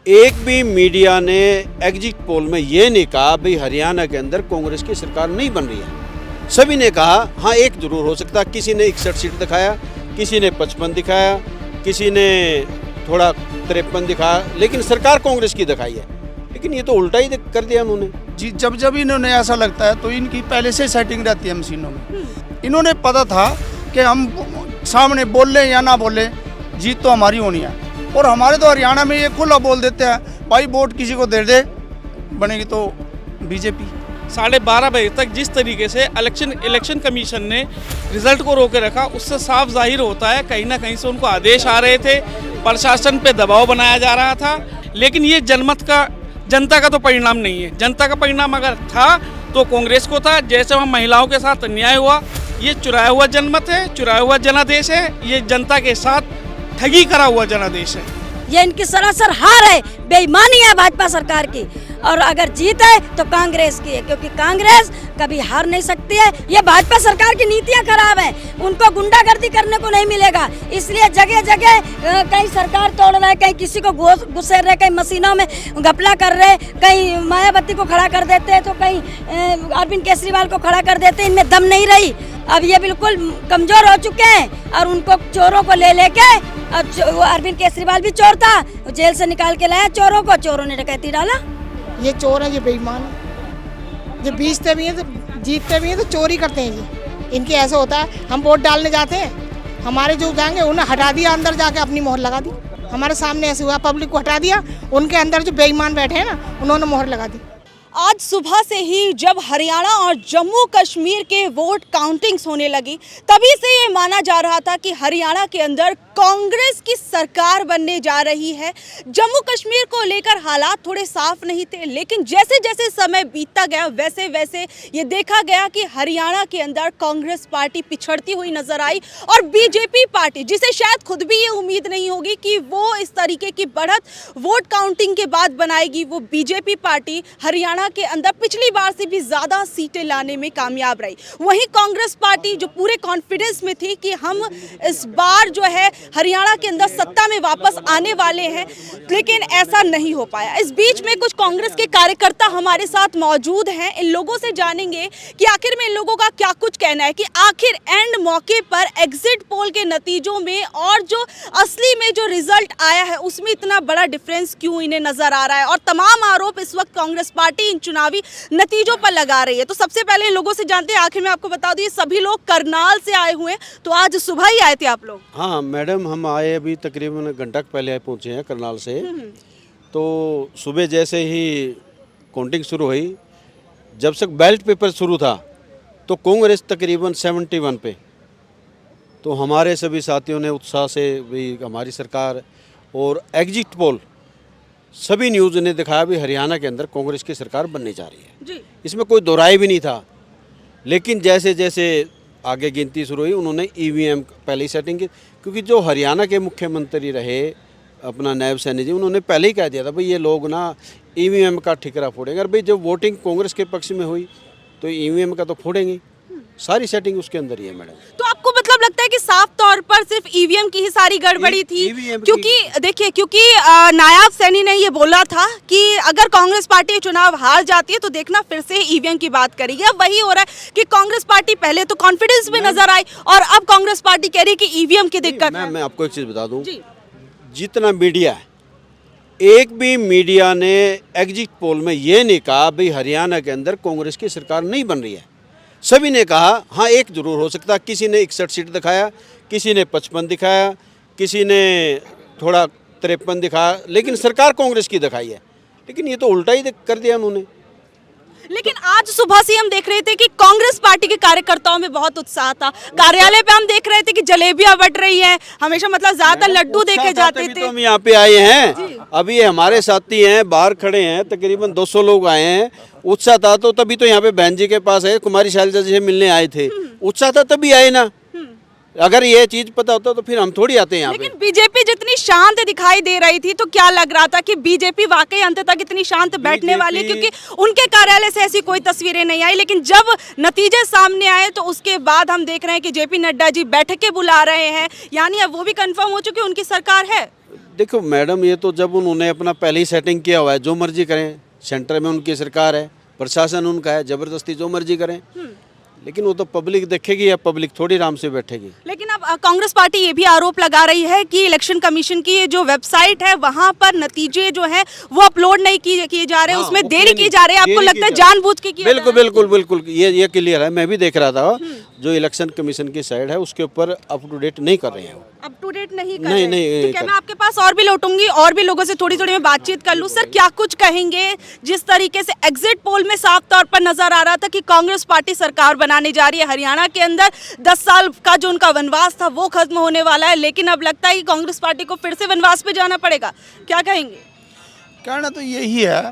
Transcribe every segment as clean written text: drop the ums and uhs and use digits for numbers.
एक भी मीडिया ने एग्जिट पोल में ये नहीं कहा भाई हरियाणा के अंदर कांग्रेस की सरकार नहीं बन रही है। सभी ने कहा हाँ एक जरूर हो सकता, किसी ने 61 सीट दिखाया, किसी ने 55 दिखाया, किसी ने थोड़ा 53 दिखाया, लेकिन सरकार कांग्रेस की दिखाई है। लेकिन ये तो उल्टा ही कर दिया उन्होंने जी। जब जब इन्होंने ऐसा लगता है तो इनकी पहले से सेटिंग रहती है मशीनों में। इन्होंने पता था कि हम सामने बोल लें या ना बोले, जीत तो हमारी होनी है। और हमारे तो हरियाणा में ये खुला बोल देते हैं भाई वोट किसी को दे दे, बनेगी तो बीजेपी। 12:30 बजे तक जिस तरीके से इलेक्शन कमीशन ने रिजल्ट को रोके रखा, उससे साफ जाहिर होता है कहीं ना कहीं से उनको आदेश आ रहे थे, प्रशासन पे दबाव बनाया जा रहा था। लेकिन ये जनता का तो परिणाम नहीं है। जनता का परिणाम अगर था तो कांग्रेस को था। जैसे वहाँ महिलाओं के साथ अन्याय हुआ, ये चुराया हुआ जनमत है, चुराया हुआ जनादेश है, ये जनता के साथ ठगी करा हुआ जनादेश है। ये इनकी सरासर हार है, बेईमानी है भाजपा सरकार की। और अगर जीत है तो कांग्रेस की है, क्योंकि कांग्रेस कभी हार नहीं सकती है। ये भाजपा सरकार की नीतियां खराब हैं, उनको गुंडागर्दी करने को नहीं मिलेगा। इसलिए जगह जगह कहीं सरकार तोड़ रहे, कहीं किसी को घुसेर रहे, कहीं मशीनों में घपला कर रहे, कहीं मायावती को खड़ा कर देते तो कहीं अरविंद केजरीवाल को खड़ा कर देते। इनमें दम नहीं रही। अब ये बिल्कुल कमजोर हो चुके हैं और उनको चोरों को ले लेके, अरविंद केजरीवाल भी चोर था, जेल से निकाल के लाया चोरों को, चोरों ने डकैती डाला। ये चोर है, ये बेईमान है। ये बीचते भी हैं तो जीतते भी हैं तो चोरी करते हैं जी। इनके ऐसे होता है, हम वोट डालने जाते हैं, हमारे जो जाएंगे उन्हें हटा दिया, अंदर जाके अपनी मोहर लगा दी। हमारे सामने ऐसे हुआ, पब्लिक को हटा दिया, उनके अंदर जो बेईमान बैठे हैं ना, उन्होंने मोहर लगा दी। आज सुबह से ही जब हरियाणा और जम्मू कश्मीर के वोट काउंटिंग्स होने लगी, तभी से ये माना जा रहा था कि हरियाणा के अंदर कांग्रेस की सरकार बनने जा रही है। जम्मू कश्मीर को लेकर हालात थोड़े साफ नहीं थे, लेकिन जैसे जैसे समय बीतता गया वैसे वैसे ये देखा गया कि हरियाणा के अंदर कांग्रेस पार्टी पिछड़ती हुई नजर आई और बीजेपी पार्टी, जिसे शायद खुद भी ये उम्मीद नहीं होगी कि वो इस तरीके की बढ़त वोट काउंटिंग के बाद बनाएगी, वो बीजेपी पार्टी हरियाणा के अंदर पिछली बार से भी ज्यादा सीटें लाने में कामयाब रही। वहीं कांग्रेस पार्टी जो पूरे कॉन्फिडेंस में थी कि हम इस बार जो है हरियाणा के अंदर सत्ता में वापस आने वाले हैं, लेकिन ऐसा नहीं हो पाया। इस बीच में कुछ कांग्रेस के कार्यकर्ता हमारे साथ मौजूद हैं। इन लोगों से जानेंगे कि आखिर में इन लोगों का क्या कुछ कहना है कि आखिर एंड मौके पर एग्जिट पोल के नतीजों में और जो असली में जो रिजल्ट आया है उसमें इतना बड़ा डिफरेंस क्यों इन्हें नजर आ रहा है। और तमाम आरोप इस वक्त कांग्रेस पार्टी इन चुनावी नतीजों पर लगा रही है। तो सबसे पहले इन लोगों से जानते हैं, आखिर में आपको बता दूं ये सभी लोग करनाल से आए हुए हैं, तो आज सुबह ही आए थे आप लोग? हाँ मैडम, हम आए अभी तकरीबन घंटा पहले पहुँचे हैं करनाल से। तो सुबह जैसे ही काउंटिंग शुरू हुई, जब तक बैलेट पेपर शुरू था तो कांग्रेस तकरीबन 71 पे। तो हमारे सभी साथियों ने उत्साह से भी हमारी सरकार, और एग्जिट पोल सभी न्यूज़ ने दिखाया भी हरियाणा के अंदर कांग्रेस की सरकार बनने जा रही है जी। इसमें कोई दोहराई भी नहीं था। लेकिन जैसे जैसे आगे गिनती शुरू हुई, उन्होंने ईवीएम पहले ही सेटिंग की, क्योंकि जो हरियाणा के मुख्यमंत्री रहे अपना नायब सैनी जी, उन्होंने पहले ही कह दिया था भाई ये लोग ना ईवीएम का ठिकरा फोड़ेंगे। और भाई जब वोटिंग कांग्रेस के पक्ष में हुई तो ईवीएम का तो फोड़ेंगे। सारी सेटिंग उसके अंदर ही है मैडम। तो आपको मतलब लगता है कि साफ तौर पर सिर्फ ईवीएम की ही सारी गड़बड़ी थी? क्योंकि देखिए, क्योंकि नायब सैनी ने ये बोला था कि अगर कांग्रेस पार्टी चुनाव हार जाती है तो देखना फिर से ईवीएम की बात करेगी। अब वही हो रहा है कि कांग्रेस पार्टी पहले तो कॉन्फिडेंस में नजर आई और अब कांग्रेस पार्टी कह रही है कि ईवीएम की दिक्कत है। मैं आपको एक चीज बता दूं, जितना मीडिया है, एक भी मीडिया ने एग्जिट पोल में ये नहीं कहा भाई हरियाणा के अंदर कांग्रेस की सरकार नहीं बन रही है। सभी ने कहा हाँ एक जरूर हो सकता, किसी ने 61 सीट दिखाया, किसी ने 55 दिखाया, किसी ने थोड़ा 53 दिखाया, लेकिन सरकार कांग्रेस की दिखाई है। लेकिन ये तो उल्टा ही कर दिया उन्होंने। लेकिन आज सुबह से हम देख रहे थे कि कांग्रेस पार्टी के कार्यकर्ताओं में बहुत उत्साह था। कार्यालय पे हम देख रहे थे कि जलेबियां बट रही हैं, हमेशा मतलब ज्यादातर लड्डू देखे जाते थे। तो हम यहाँ पे आए हैं, अभी ये हमारे साथी हैं, बाहर खड़े हैं, तकरीबन 200 लोग आए हैं। उत्साह था तो तभी तो यहाँ पे बहन जी के पास है, कुमारी शैलजा जी से मिलने आए थे। उत्साह था तभी आए ना। अगर ये चीज पता होता तो फिर हम थोड़ी आते हैं यहाँ पे। लेकिन बीजेपी जितनी शांत दिखाई दे रही थी, तो क्या लग रहा था कि बीजेपी वाकई अंत तक इतनी शांत बैठने वाली, क्योंकि उनके कार्यालय से ऐसी कोई तस्वीरें नहीं आई। लेकिन जब नतीजे सामने आए तो उसके बाद हम देख रहे हैं कि जेपी नड्डा जी बैठकें बुला रहे हैं, यानी अब वो भी कंफर्म हो चुकी उनकी सरकार है। देखो मैडम, ये तो जब उन्होंने अपना पहले ही सेटिंग किया हुआ है, जो मर्जी करें, सेंटर में उनकी सरकार है, प्रशासन उनका है, जबरदस्ती जो मर्जी करें, लेकिन वो तो पब्लिक देखेगी या पब्लिक थोड़ी आराम से बैठेगी। लेकिन अब कांग्रेस पार्टी ये भी आरोप लगा रही है कि इलेक्शन कमीशन की ये जो वेबसाइट है वहां पर नतीजे जो है वो अपलोड नहीं किए जा रहे हैं, उसमें देरी की जा रही है। आपको लगता है जानबूझ के किया जा बिल्कुल रहा है? बिल्कुल बिल्कुल, ये क्लियर है। मैं भी देख रहा था, जो इलेक्शन कमीशन की साइड है उसके ऊपर अप टू डेट नहीं कर रहे हैं वो। अप टू डेट नहीं कर नहीं, रहे। नहीं, ठीक है, कर- मैं आपके पास और भी लौटूंगी और भी लोगों से थोड़ी थोड़ी मैं बातचीत कर लूं। सर, क्या कुछ कहेंगे? जिस तरीके से एग्जिट पोल में साफ तौर पर नजर आ रहा था कि कांग्रेस पार्टी सरकार बनाने जा रही है, हरियाणा के अंदर 10 साल का जो उनका वनवास था वो खत्म होने वाला है, लेकिन अब लगता है कि कांग्रेस पार्टी को फिर से वनवास पे जाना पड़ेगा। क्या कहेंगे? कहना तो यही है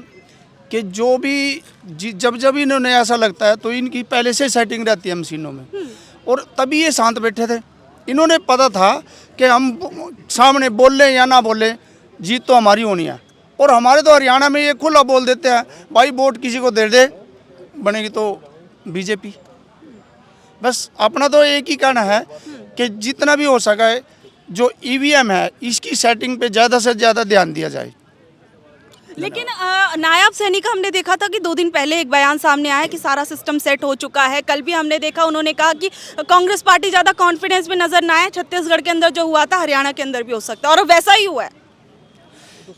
कि जो भी जब जब इन्होंने ऐसा लगता है तो इनकी पहले से सेटिंग रहती है मशीनों में, और तभी ये शांत बैठे थे। इन्होंने पता था कि हम सामने बोल लें या ना बोले, जीत तो हमारी होनी है। और हमारे तो हरियाणा में ये खुला बोल देते हैं, भाई वोट किसी को दे दे, बनेगी तो बीजेपी। बस अपना तो एक ही कहना है कि जितना भी हो सका है, जो ईवीएम है इसकी सेटिंग पे ज़्यादा से ज़्यादा ध्यान दिया जाए। लेकिन नायब सैनी का हमने देखा था कि 2 दिन पहले एक बयान सामने आया कि सारा सिस्टम सेट हो चुका है। कल भी हमने देखा, उन्होंने कहा कि कांग्रेस पार्टी ज़्यादा कॉन्फिडेंस में नजर ना आए, छत्तीसगढ़ के अंदर जो हुआ था हरियाणा के अंदर भी हो सकता है, और वैसा ही हुआ है।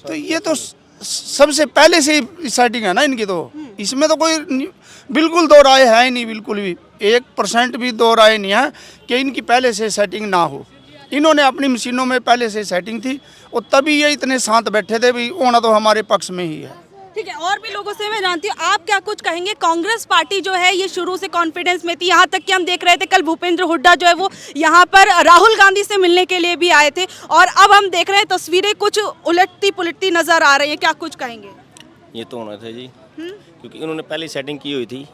तो ये तो सबसे पहले से ही सेटिंग है ना इनकी, तो इसमें तो कोई बिल्कुल दो राय है ही नहीं, बिल्कुल भी 1% भी दो राय नहीं है कि इनकी पहले से सेटिंग ना हो। इन्होंने अपनी मशीनों में पहले से सेटिंग थी, और तभी ये इतने शांत बैठे थे, भी होना तो हमारे पक्ष में ही है। ठीक है, और भी लोगों से मैं जानती हूँ, आप क्या कुछ कहेंगे? कांग्रेस पार्टी जो है ये शुरू से कॉन्फिडेंस में थी, यहाँ तक कि हम देख रहे थे कल भूपेंद्र हुड्डा जो है वो यहाँ पर राहुल गांधी से मिलने के लिए भी आए थे, और अब हम देख रहे हैं तस्वीरें कुछ उलटती पुलटती नजर आ रही है। क्या कुछ कहेंगे? ये तो होना था जी, क्योंकि उन्होंने पहले सेटिंग की हुई थी।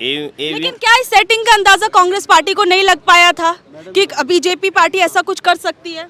लेकिन क्या इस सेटिंग का अंदाजा कांग्रेस पार्टी को नहीं लग पाया था कि बीजेपी पार्टी ऐसा कुछ कर सकती है?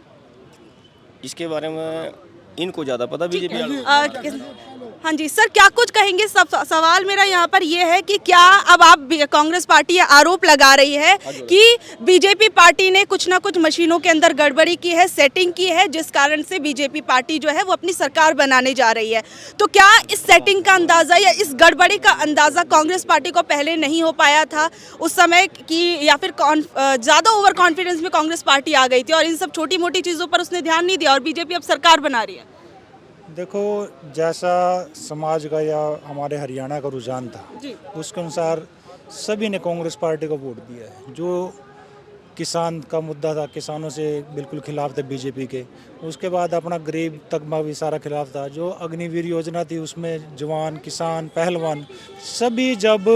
इसके बारे में इनको ज़्यादा पता बीजेपी वालों। हाँ जी सर, क्या कुछ कहेंगे? सब सवाल मेरा यहाँ पर ये है कि क्या अब आप कांग्रेस पार्टी ये आरोप लगा रही है कि बीजेपी पार्टी ने कुछ ना कुछ मशीनों के अंदर गड़बड़ी की है, सेटिंग की है, जिस कारण से बीजेपी पार्टी जो है वो अपनी सरकार बनाने जा रही है। तो क्या इस सेटिंग का अंदाज़ा या इस गड़बड़ी का अंदाज़ा कांग्रेस पार्टी को पहले नहीं हो पाया था उस समय की, या फिर ज़्यादा ओवर कॉन्फिडेंस में कांग्रेस पार्टी आ गई थी और इन सब छोटी मोटी चीज़ों पर उसने ध्यान नहीं दिया और बीजेपी अब सरकार बना रही है? देखो, जैसा समाज का या हमारे हरियाणा का रुझान था उसके अनुसार सभी ने कांग्रेस पार्टी को वोट दिया है। जो किसान का मुद्दा था, किसानों से बिल्कुल खिलाफ थे बीजेपी के। उसके बाद अपना गरीब तबका भी सारा खिलाफ था। जो अग्निवीर योजना थी उसमें जवान, किसान, पहलवान सभी जब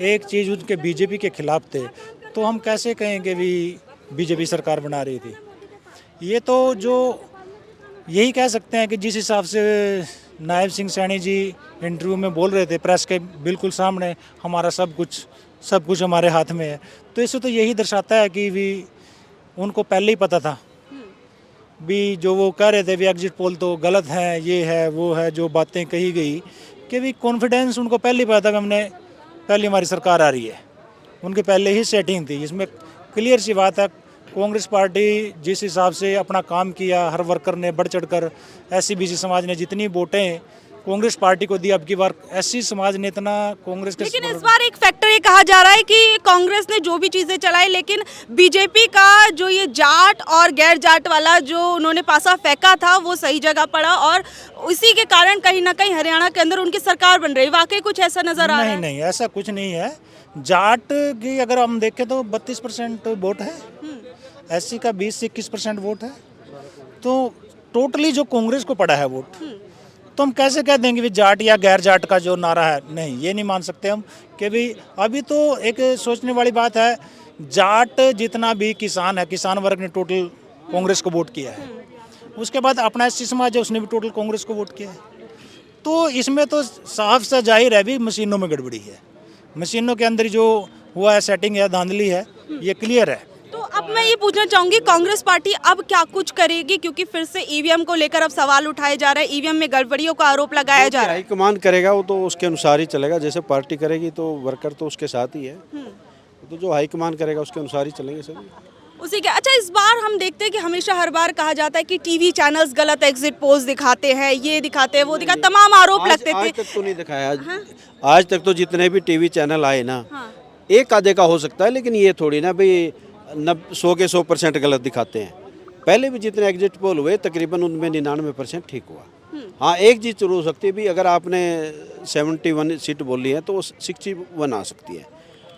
एक चीज़ उनके बीजेपी के खिलाफ थे, तो हम कैसे कहेंगे भी बीजेपी सरकार बना रही थी? ये तो जो यही कह सकते हैं कि जिस हिसाब से नायब सिंह सैनी जी इंटरव्यू में बोल रहे थे प्रेस के बिल्कुल सामने, हमारा सब कुछ हमारे हाथ में है, तो इससे तो यही दर्शाता है कि भी उनको पहले ही पता था भी जो वो कह रहे थे भी एग्जिट पोल तो गलत है, ये है वो है, जो बातें कही गई कि भी कॉन्फिडेंस उनको पहले ही पता था कि हमने पहली हमारी सरकार आ रही है। उनके पहले ही सेटिंग थी। इसमें क्लियर सी बात है, कांग्रेस पार्टी जिस हिसाब से अपना काम किया, हर वर्कर ने बढ़ चढ़कर, एससी बीसी समाज ने जितनी वोटें कांग्रेस पार्टी को दी, अब की बार एससी समाज ने इतना कांग्रेस के। लेकिन इस बार एक फैक्टर ये कहा जा रहा है कि कांग्रेस ने जो भी चीज़ें चलाई, लेकिन बीजेपी का जो ये जाट और गैर जाट वाला जो उन्होंने पासा फेंका था वो सही जगह पड़ा, और इसी के कारण कहीं ना कहीं हरियाणा के अंदर उनकी सरकार बन रही है। वाकई कुछ ऐसा नजर आ रहा है? नहीं, ऐसा कुछ नहीं है। जाट की अगर हम देखें तो 32% वोट है, एससी का 20 से 21% वोट है, तो टोटली जो कांग्रेस को पड़ा है वोट, तो हम कैसे कह देंगे भी जाट या गैर जाट का जो नारा है? नहीं, ये नहीं मान सकते हम कि भी अभी तो एक सोचने वाली बात है। जाट जितना भी किसान है, किसान वर्ग ने टोटल कांग्रेस को वोट किया है। उसके बाद अपना एससी समाज है, उसने भी टोटल कांग्रेस को वोट किया है। तो इसमें तो साफ सा जाहिर है भी मशीनों में गड़बड़ी है। मशीनों के अंदर जो हुआ है सेटिंग है, धांधली है, ये क्लियर है। तो अब मैं ये पूछना चाहूंगी, कांग्रेस पार्टी अब क्या कुछ करेगी? क्योंकि फिर से ईवीएम को लेकर अब सवाल उठाए जा रहे हैं, ईवीएम में गड़बड़ियों का आरोप लगाया जा रहा है। हाईकमान करेगा वो तो उसके अनुसार ही चलेगा। जैसे पार्टी करेगी तो वर्कर तो उसके साथ ही है, तो जो हाईकमान करेगा उसके अनुसार ही चलेंगे सभी। उसी के अच्छा, इस बार हम देखते हैं कि हमेशा हर बार कहा जाता है कि टीवी चैनल्स गलत एग्जिट पोल्स दिखाते हैं, ये दिखाते हैं, वो दिखाते, तमाम आरोप लगते थे। आज तक तो नहीं दिखाया। आज तक तो जितने भी टीवी चैनल आए ना, एक आधे का हो सकता है, लेकिन ये थोड़ी ना भाई 100 के 100% गलत दिखाते हैं। पहले भी जितने एग्जिट पोल हुए तकरीबन उनमें 99% ठीक हुआ। हाँ, एक चीज़ जरूर हो सकती है भी, अगर आपने 71 सीट बोली है तो वो 61 आ सकती है,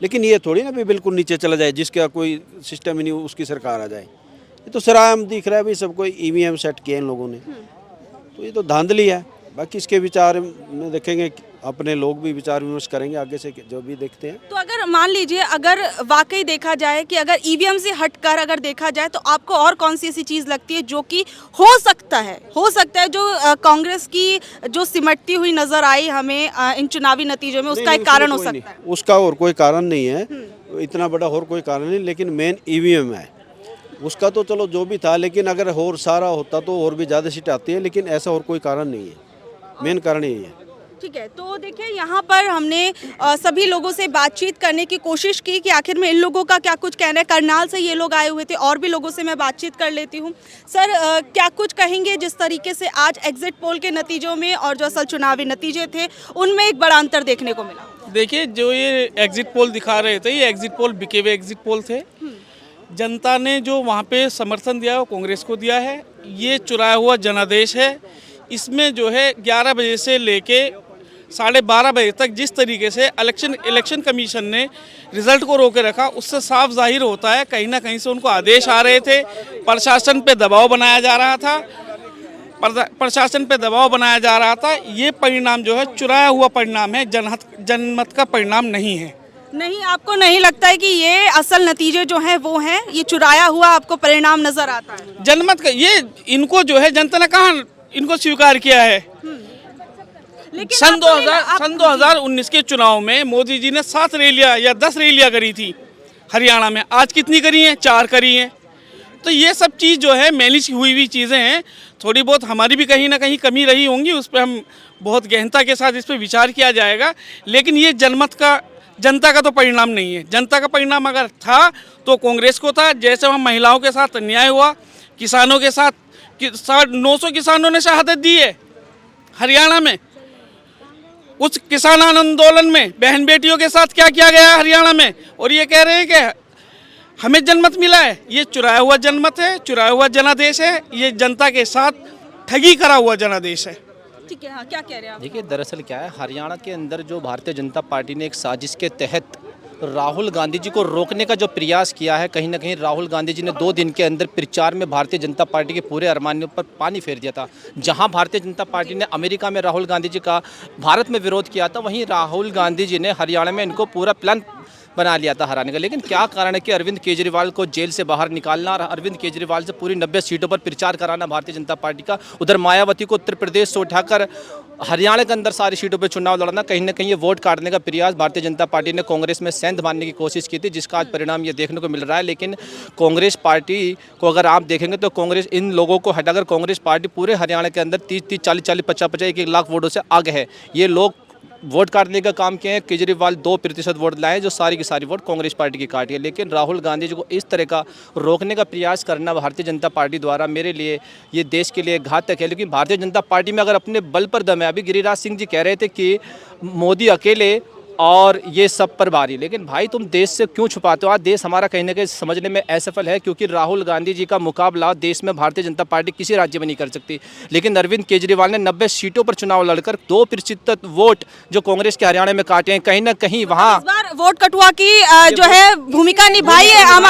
लेकिन ये थोड़ी ना भी बिल्कुल नीचे चला जाए, जिसका कोई सिस्टम ही नहीं उसकी सरकार आ जाए। ये तो सराहम दिख रहा है भाई, सबको ईवीएम सेट किए इन लोगों ने, तो ये तो धांधली है। बाकी इसके विचार में देखेंगे, अपने लोग भी विचार विमर्श करेंगे आगे से जो भी देखते हैं। तो अगर मान लीजिए, अगर वाकई देखा जाए कि अगर ईवीएम से हटकर अगर देखा जाए, तो आपको और कौन सी ऐसी चीज़ लगती है जो कि हो सकता है जो कांग्रेस की जो सिमटती हुई नजर आई हमें इन चुनावी नतीजों में, उसका एक कारण हो सकता है? उसका और कोई कारण नहीं है, इतना बड़ा और कोई कारण नहीं, लेकिन मेन ईवीएम है। उसका तो चलो जो भी था, लेकिन अगर और सारा होता तो और भी ज़्यादा सीट आती है, लेकिन ऐसा और कोई कारण नहीं है, मेन कारण यही है। ठीक है, तो देखिए यहाँ पर हमने सभी लोगों से बातचीत करने की कोशिश की कि आखिर में इन लोगों का क्या कुछ कहना है। करनाल से ये लोग आए हुए थे, और भी लोगों से मैं बातचीत कर लेती हूँ। सर, क्या कुछ कहेंगे जिस तरीके से आज एग्जिट पोल के नतीजों में और जो असल चुनावी नतीजे थे उनमें एक बड़ा अंतर देखने को मिला? देखिए, जो ये एग्जिट पोल दिखा रहे थे, ये एग्जिट पोल बिके हुए एग्जिट पोल थे। जनता ने जो वहाँ पे समर्थन दिया वो कांग्रेस को दिया है। ये चुराया हुआ जनादेश है। इसमें जो है 11 बजे से लेके 12:30 बजे तक जिस तरीके से इलेक्शन कमीशन ने रिजल्ट को रोके रखा, उससे साफ जाहिर होता है कहीं ना कहीं से उनको आदेश आ रहे थे, प्रशासन पे दबाव बनाया जा रहा था। ये परिणाम जो है चुराया हुआ परिणाम है, जनमत का परिणाम नहीं है। नहीं, आपको नहीं लगता है कि ये असल नतीजे जो हैं वो हैं, ये चुराया हुआ आपको परिणाम नजर आता है? जनमत का ये, इनको जो है जनता ने कहाँ इनको स्वीकार किया है? सन 2019 के चुनाव में मोदी जी ने 7 रैलियां या 10 रैलियां करी थी हरियाणा में, आज कितनी करी हैं? 4 करी हैं। तो ये सब चीज़ जो है मैनेज हुई चीज़ें हैं। थोड़ी बहुत हमारी भी कहीं ना कहीं कमी रही होंगी, उस पर हम बहुत गहनता के साथ इस पर विचार किया जाएगा, लेकिन ये जनता का तो परिणाम नहीं है। जनता का परिणाम अगर था तो कांग्रेस को था। जैसे वहाँ महिलाओं के साथ अन्याय हुआ, किसानों के साथ 900 किसानों ने शहादत दी है हरियाणा में। उस किसान आंदोलन में बहन बेटियों के साथ क्या किया गया है हरियाणा में, और ये कह रहे हैं कि हमें जनमत मिला है। ये चुराया हुआ जनमत है, चुराया हुआ जनादेश है। ये जनता के साथ ठगी करा हुआ जनादेश है। ठीक है, हाँ, क्या कह रहे हैं आप? देखिए, दरअसल क्या है, हरियाणा के अंदर जो भारतीय जनता पार्टी ने एक साजिश के तहत राहुल गांधी जी को रोकने का जो प्रयास किया है, कहीं ना कहीं राहुल गांधी जी ने 2 दिन के अंदर प्रचार में भारतीय जनता पार्टी के पूरे अरमानियों पर पानी फेर दिया था। जहां भारतीय जनता पार्टी ने अमेरिका में राहुल गांधी जी का भारत में विरोध किया था, वहीं राहुल गांधी जी ने हरियाणा में इनको पूरा प्लान बना लिया था हराने का। लेकिन क्या कारण है कि अरविंद केजरीवाल को जेल से बाहर निकालना और अरविंद केजरीवाल से पूरी 90 सीटों पर प्रचार कराना भारतीय जनता पार्टी का, उधर मायावती को उत्तर प्रदेश से उठाकर हरियाणा के अंदर सारी सीटों पर चुनाव लड़ना, कहीं ना कहीं ये वोट काटने का प्रयास भारतीय जनता पार्टी ने कांग्रेस में सेंध मारने की कोशिश की थी, जिसका आज परिणाम ये देखने को मिल रहा है। लेकिन कांग्रेस पार्टी को अगर आप देखेंगे तो कांग्रेस इन लोगों को हटाकर कांग्रेस पार्टी पूरे हरियाणा के अंदर 30-30, 40-40, 50-50, 1-1 लाख वोटों से आगे है। ये लोग वोट काटने का काम किए हैं। केजरीवाल 2% वोट लाए, जो सारी की सारी वोट कांग्रेस पार्टी की काटी है। लेकिन राहुल गांधी जी को इस तरह का रोकने का प्रयास करना भारतीय जनता पार्टी द्वारा मेरे लिए, ये देश के लिए घातक है। लेकिन भारतीय जनता पार्टी में अगर अपने बल पर दम है, अभी गिरिराज सिंह जी कह रहे थे कि मोदी अकेले और ये सब पर भारी, लेकिन भाई तुम देश से क्यों छुपाते हो? आज देश हमारा कहीं ना कहीं समझने में असफल है, क्योंकि राहुल गांधी जी का मुकाबला देश में भारतीय जनता पार्टी किसी राज्य में नहीं कर सकती। लेकिन अरविंद केजरीवाल ने 90 सीटों पर चुनाव लड़कर 2% वोट जो कांग्रेस के हरियाणा में काटे हैं, कहीं ना कहीं वहाँ इस बार वोट कटुआ की जो है भूमिका निभाई है आम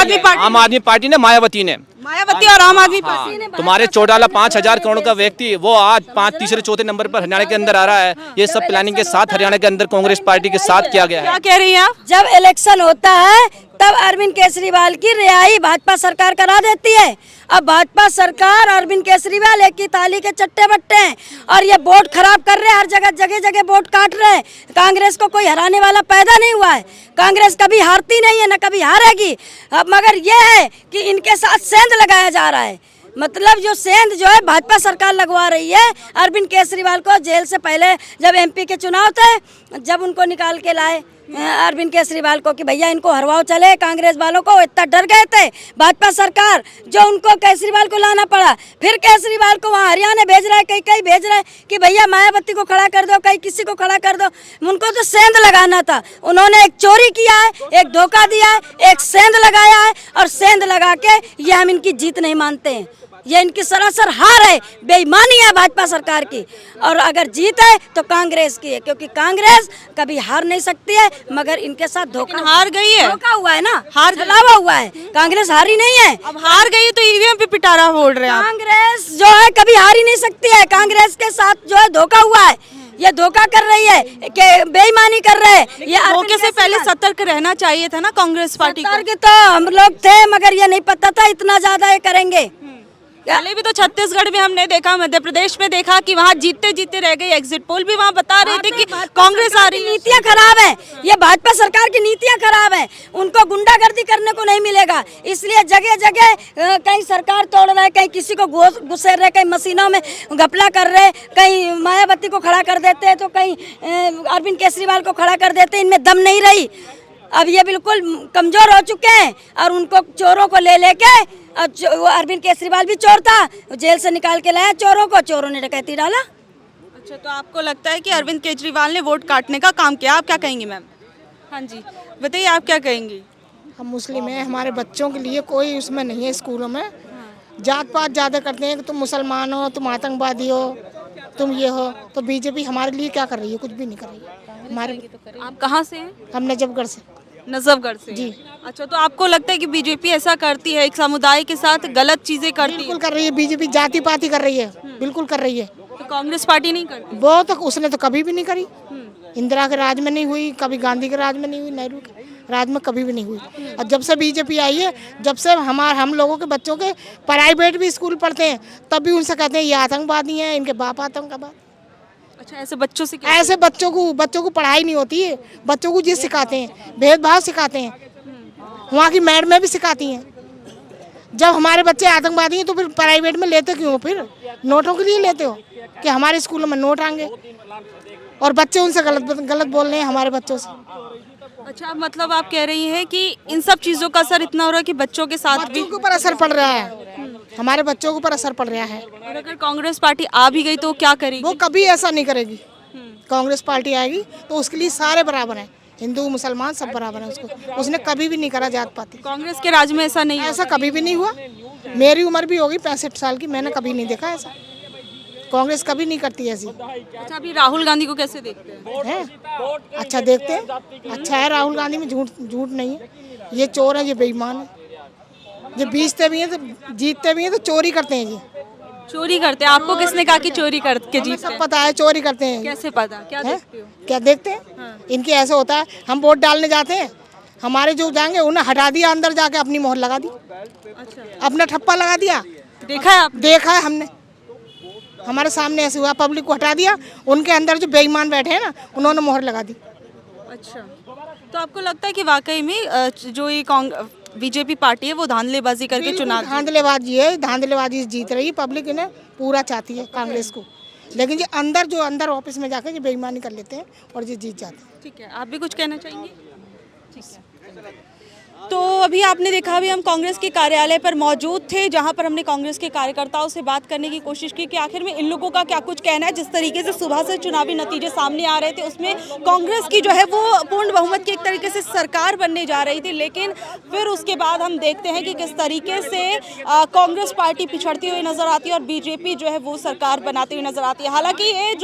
आदमी पार्टी ने, मायावती और आम आदमी पार्टी ने। तुम्हारे चौटाला 5,000 करोड़ का व्यक्ति वो आज 5 तीसरे चौथे नंबर पर हरियाणा के अंदर आ रहा है। ये सब प्लानिंग के साथ हरियाणा के अंदर कांग्रेस पार्टी के साथ किया गया है। क्या कह रही हैं आप? जब इलेक्शन होता है तब अरविंद केजरीवाल की रिहाई भाजपा सरकार करा देती है। अब भाजपा सरकार अरविंद केजरीवाल एक ही थाली के चट्टे बट्टे हैं और ये वोट खराब कर रहे हैं, हर जगह जगह वोट काट रहे हैं। कांग्रेस को कोई हराने वाला पैदा नहीं हुआ है, कांग्रेस कभी हारती नहीं है, न कभी हारेगी। अब मगर ये है कि इनके साथ सेंध लगाया जा रहा है, मतलब जो सेंध जो है भाजपा सरकार लगवा रही है। अरविंद केजरीवाल को जेल से पहले जब MP के चुनाव थे, जब उनको निकाल के लाए अरविंद केजरीवाल को कि भैया इनको हरवाओ चले, कांग्रेस वालों को इतना डर गए थे भाजपा सरकार, जो उनको केजरीवाल को लाना पड़ा। फिर केजरीवाल को वहाँ हरियाणा भेज रहा है, कहीं कहीं भेज रहा है कि भैया मायावती को खड़ा कर दो, कहीं किसी को खड़ा कर दो। उनको तो सेंध लगाना था, उन्होंने एक चोरी किया है, एक धोखा दिया है, एक सेंध लगाया है, और सेंध लगा के ये हम इनकी जीत नहीं मानते हैं। ये इनकी सरासर हार है, बेईमानी है भाजपा सरकार की। और अगर जीत है तो कांग्रेस की है, क्योंकि कांग्रेस कभी हार नहीं सकती है, मगर इनके साथ धोखा हार गई है, धोखा हुआ है ना, हार जलावा हुआ है। कांग्रेस हारी नहीं है, अब हार गई तो ईवीएम पे पिटारा फोड़ रहे हैं आप। कांग्रेस जो है कभी हार ही नहीं सकती है। कांग्रेस के साथ जो है धोखा हुआ है, ये धोखा कर रही है कि बेईमानी कर रहे हैं। ये धोखे से पहले सतर्क रहना चाहिए था ना कांग्रेस पार्टी को। सतर्क तो हम लोग थे, मगर ये नहीं पता था इतना ज्यादा ये करेंगे। पहले भी तो छत्तीसगढ़ में हमने देखा, मध्य प्रदेश में देखा कि वहाँ जीतते जीतते रह गए। एग्जिट पोल भी वहाँ बता रहे थे कि कांग्रेस आ रही है। नीतियाँ खराब है, ये भाजपा सरकार की नीतियाँ खराब है, उनको गुंडागर्दी करने को नहीं मिलेगा। इसलिए जगह जगह कहीं सरकार तोड़ रहे, कहीं किसी को घुसेर रहे, कहीं मशीनों में घपला कर रहे, कहीं मायावती को खड़ा कर देते हैं, तो कहीं अरविंद केजरीवाल को खड़ा कर देते हैं। इनमें दम नहीं रही, अब ये बिल्कुल कमजोर हो चुके हैं। और उनको चोरों को ले लेके, वो अरविंद केजरीवाल भी चोर था, जेल से निकाल के लाया चोरों को, चोरों ने डकैती डाला। अच्छा, तो आपको लगता है कि अरविंद केजरीवाल ने वोट काटने का काम किया? आप क्या कहेंगी मैम? हाँ जी बताइए, आप क्या कहेंगी? हम मुस्लिम हैं, हमारे बच्चों के लिए कोई उसमें नहीं है। स्कूलों में जात पात ज़्यादा करते हैं कि तुम मुसलमान हो, तुम आतंकवादी हो, तुम ये हो। तो बीजेपी हमारे लिए क्या कर रही है? कुछ भी नहीं कर रही है हमारे। आप कहाँ से हैं? हम नजफगढ़ से। नजफगढ़ से जी। अच्छा, तो आपको लगता है कि बीजेपी ऐसा करती है, एक समुदाय के साथ गलत चीजें करती है? बिल्कुल कर रही है बीजेपी, जाति पाति कर रही है, बिल्कुल कर रही है। तो कांग्रेस पार्टी नहीं करती? वो तो उसने तो कभी भी नहीं करी। इंदिरा के राज में नहीं हुई, कभी गांधी के राज में नहीं हुई, नेहरू के राज में कभी भी नहीं हुई। और जब से बीजेपी आई है, जब से हम लोगों के बच्चों के प्राइवेट भी स्कूल पढ़ते हैं, तब भी उनसे कहते हैं ये आतंकवादी हैं, इनके बाप आतंकवादी। अच्छा, ऐसे बच्चों से ऐसे बच्चों को पढ़ाई नहीं होती है, बच्चों को ये सिखाते हैं, भेदभाव सिखाते हैं। वहाँ की मैडमें भी सिखाती हैं। जब हमारे बच्चे आतंकवादी हैं तो फिर प्राइवेट में लेते क्यों? फिर नोटों के लिए लेते हो कि हमारे स्कूलों में नोट आएंगे, और बच्चे उनसे गलत बोल रहे हैं हमारे बच्चों से। अच्छा, मतलब आप कह रही हैं कि इन सब चीज़ों का असर इतना हो रहा है कि बच्चों के साथ भी बच्चों के ऊपर असर पड़ रहा है, हमारे बच्चों के ऊपर असर पड़ रहा है। और अगर कांग्रेस पार्टी आ भी गई तो क्या करेगी? वो कभी ऐसा नहीं करेगी। कांग्रेस पार्टी आएगी तो उसके लिए सारे बराबर हैं, हिंदू मुसलमान सब बराबर हैं उसको। उसने कभी भी नहीं करा जात पाती। कांग्रेस के राज में ऐसा नहीं है? ऐसा कभी भी नहीं हुआ। मेरी उम्र भी होगी 65 साल की, मैंने कभी नहीं देखा ऐसा। कांग्रेस कभी नहीं करती ऐसी। अच्छा, अभी राहुल गांधी को कैसे देखते हैं? अच्छा देखते हैं, अच्छा है। राहुल गांधी में झूठ नहीं है। ये चोर है, ये बेईमान है, ये बीचते भी हैं तो जीतते भी हैं तो चोरी करते हैं। ये चोरी करते हैं? आपको किसने कहा कि चोरी करके जीतते सब हैं? पता है, चोरी करते हैं। कैसे पता? क्या देखते हो? क्या देखते हैं? इनके ऐसे होता है, हम वोट डालने जाते हैं, हमारे जो जाएंगे उन्हें हटा दिया, अंदर जाके अपनी मोहर लगा दी। अच्छा, अपना ठप्पा लगा दिया। देखा है आपने? देखा है हमने, हमारे सामने ऐसे हुआ। पब्लिक को हटा दिया, उनके अंदर जो बेईमान बैठे हैं ना, उन्होंने मोहर लगा दी। अच्छा, तो आपको लगता है कि वाकई में जो ये बीजेपी पार्टी है वो धांधलेबाजी करके चुनाव? धांधलेबाजी है, धांधलेबाजी से जीत रही है। पब्लिक इन्हें पूरा चाहती है कांग्रेस को, लेकिन ये जो अंदर ऑफिस में जाकर ये बेईमानी कर लेते हैं और ये जीत जाते हैं। ठीक है, आप भी कुछ कहना चाहेंगे? ठीक है। तो अभी आपने देखा, अभी हम कांग्रेस के कार्यालय पर मौजूद थे, जहां पर हमने कांग्रेस के कार्यकर्ताओं से बात करने की कोशिश की कि आखिर में इन लोगों का क्या कुछ कहना है। जिस तरीके से सुबह से चुनावी नतीजे सामने आ रहे थे, उसमें कांग्रेस की जो है वो पूर्ण बहुमत की एक तरीके से सरकार बनने जा रही थी, लेकिन फिर उसके बाद हम देखते हैं कि किस तरीके से कांग्रेस पार्टी पिछड़ती हुई नजर आती है और बीजेपी जो है वो सरकार बनाती हुई नजर आती है। हालांकि ये